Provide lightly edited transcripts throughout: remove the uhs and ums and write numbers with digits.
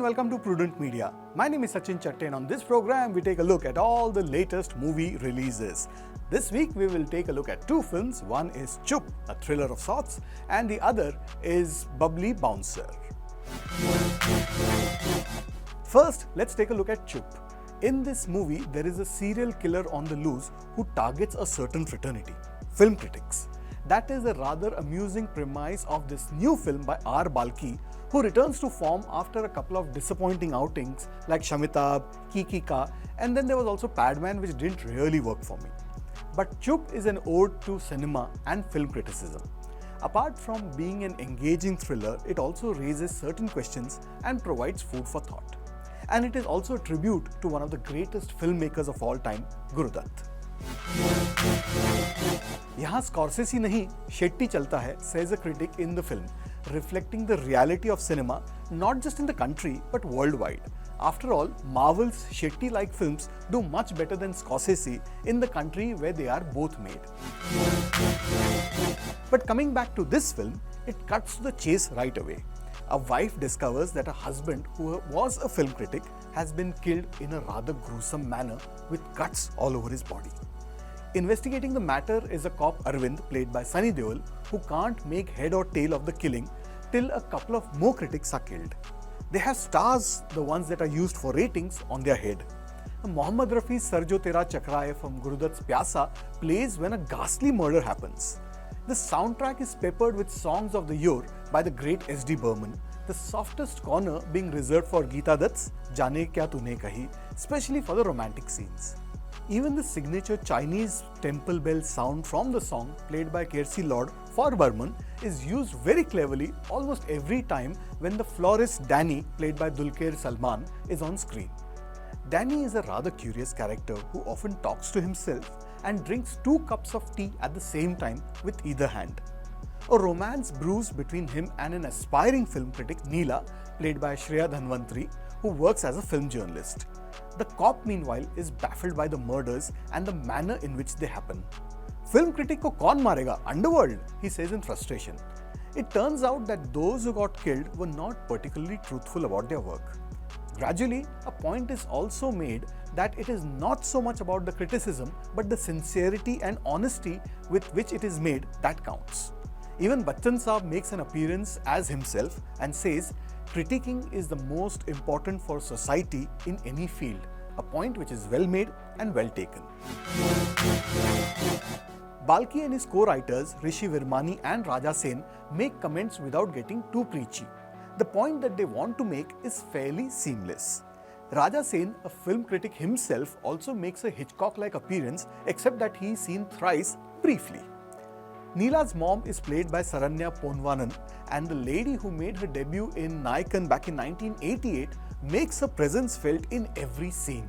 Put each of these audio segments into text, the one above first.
welcome to Prudent Media. My name is Sachin Chatte and on this program we take a look at all the latest movie releases. This week we will take a look at two films. One is Chup, a thriller of sorts, and the other is Bubbly Bouncer. First, let's take a look at Chup. In this movie, there is a serial killer on the loose who targets a certain fraternity, film critics. That is a rather amusing premise of this new film by R. Balki, who returns to form after a couple of disappointing outings like Shamitab, Kiki Ka, and then there was also Padman, which didn't really work for me. But Chup is an ode to cinema and film criticism. Apart from being an engaging thriller, it also raises certain questions and provides food for thought. And it is also a tribute to one of the greatest filmmakers of all time, Gurudutt. यहाँ Scorsese नहीं, शेट्टी चलता है, says a critic in the film, reflecting the reality of cinema not just in the country but worldwide. After all, Marvel's Shetty-like films do much better than Scorsese in the country where they are both made. But coming back to this film, it cuts to the chase right away. A wife discovers that her husband, who was a film critic, has been killed in a rather gruesome manner with cuts all over his body. Investigating the matter is a cop Arvind, played by Sunny Deol, who can't make head or tail of the killing till a couple of more critics are killed. They have stars, the ones that are used for ratings, on their head. Mohammad Rafi's Sar Jo Tera Chakraye from Gurudutt's Pyasa plays when a ghastly murder happens. The soundtrack is peppered with songs of the year by the great S.D. Burman, the softest corner being reserved for Geeta Dutt's Jaane Kya Tune Kahi, especially for the romantic scenes. Even the signature Chinese temple bell sound from the song, played by Kiersey Lord for Burman, is used very cleverly almost every time when the florist Danny, played by Dulquer Salmaan, is on screen. Danny is a rather curious character who often talks to himself and drinks 2 cups of tea at the same time with either hand. A romance brews between him and an aspiring film critic, Neela, played by Shreya Dhanvantri, who works as a film journalist. The cop, meanwhile, is baffled by the murders and the manner in which they happen. Film critic ko kaun marega? Underworld, he says in frustration. It turns out that those who got killed were not particularly truthful about their work. Gradually, a point is also made that it is not so much about the criticism but the sincerity and honesty with which it is made that counts. Even Bachchan Saab makes an appearance as himself and says, critiquing is the most important for society in any field, a point which is well made and well taken. Balki and his co-writers Rishi Virmani and Raja Sen make comments without getting too preachy. The point that they want to make is fairly seamless. Raja Sen, a film critic himself, also makes a Hitchcock-like appearance, except that he is seen thrice briefly. Neela's mom is played by Saranya Ponvanan, and the lady who made her debut in Nayakan back in 1988 makes her presence felt in every scene.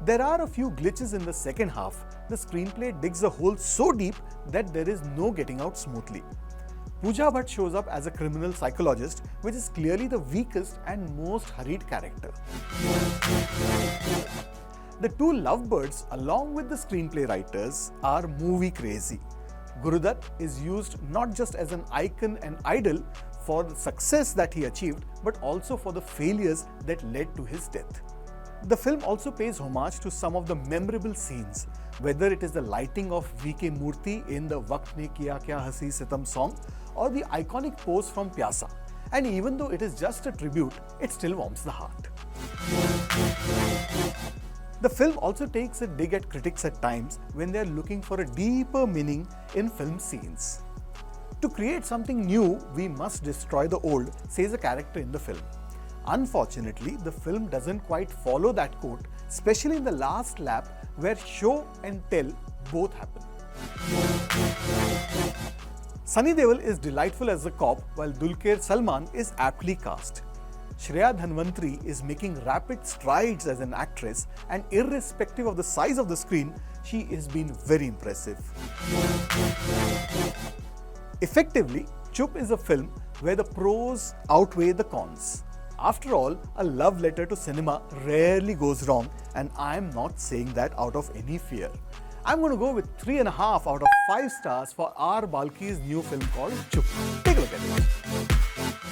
There are a few glitches in the second half. The screenplay digs a hole so deep that there is no getting out smoothly. Pooja Bhatt shows up as a criminal psychologist, which is clearly the weakest and most hurried character. The two lovebirds, along with the screenplay writers, are movie crazy. Gurudutt is used not just as an icon and idol for the success that he achieved, but also for the failures that led to his death. The film also pays homage to some of the memorable scenes, whether it is the lighting of V.K. Murthy in the Waqt Ne Kiya Kya Hasi Sitam song or the iconic pose from Pyasa. And even though it is just a tribute, it still warms the heart. The film also takes a dig at critics at times when they are looking for a deeper meaning in film scenes. To create something new, we must destroy the old, says a character in the film. Unfortunately, the film doesn't quite follow that quote, especially in the last lap where show and tell both happen. Sunny Deol is delightful as a cop, while Dulquer Salmaan is aptly cast. Shreya Dhanvantri is making rapid strides as an actress, and irrespective of the size of the screen, she has been very impressive. Effectively, Chup is a film where the pros outweigh the cons. After all, a love letter to cinema rarely goes wrong, and I am not saying that out of any fear. I'm going to go with 3.5 out of 5 stars for R. Balki's new film called Chup. Take a look at it.